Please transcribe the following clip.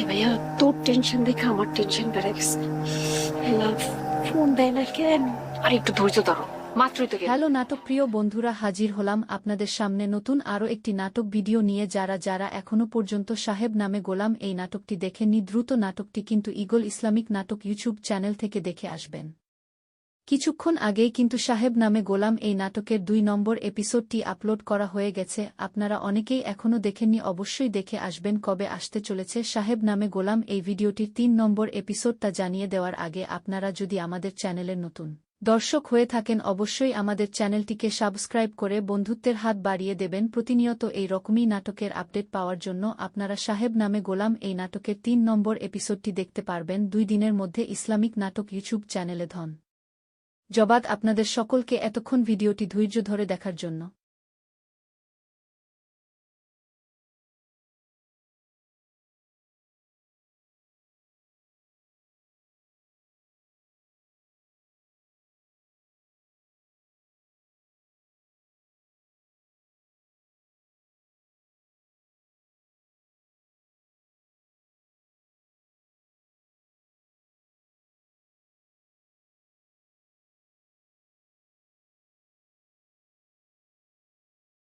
ভাইয়া তোর টেনশন দেখে আমার টেনশন বেড়ে গেছে। লাভ ফোন দেয় না কেন? আর একটু ধৈর্য ধরো, মাত্রই তো গেল। হ্যালো নাটক প্রিয় বন্ধুরা, হাজির হলাম আপনাদের সামনে নতুন আরও একটি নাটক ভিডিও নিয়ে। যারা যারা এখনও পর্যন্ত সাহেব নামে গোলাম এই নাটকটি দেখেননি, দ্রুত নাটকটি কিন্তু ঈগল ইসলামিক নাটক ইউটিউব চ্যানেল থেকে দেখে আসবেন। কিছুক্ষণ আগেই কিন্তু সাহেব নামে গোলাম এই নাটকের ২ নম্বর এপিসোডটি আপলোড করা হয়ে গেছে। আপনারা অনেকেই এখনও দেখেননি, অবশ্যই দেখে আসবেন। কবে আসতে চলেছে সাহেব নামে গোলাম এই ভিডিওটির ৩ নম্বর এপিসোডটা জানিয়ে দেওয়ার আগে আপনারা যদি আমাদের চ্যানেলের নতুন দর্শক হয়ে থাকেন, অবশ্যই আমাদের চ্যানেলটিকে সাবস্ক্রাইব করে বন্ধুত্বের হাত বাড়িয়ে দেবেন। প্রতিনিয়ত এই রকমই নাটকের আপডেট পাওয়ার জন্য আপনারা সাহেব নামে গোলাম এই নাটকের ৩ নম্বর এপিসোডটি দেখতে পারবেন ২ দিনের মধ্যে ইসলামিক নাটক ইউটিউব চ্যানেলে। জবাদ আপনাদের সকলকে এতক্ষণ ভিডিওটি ধৈর্য ধরে দেখার জন্য।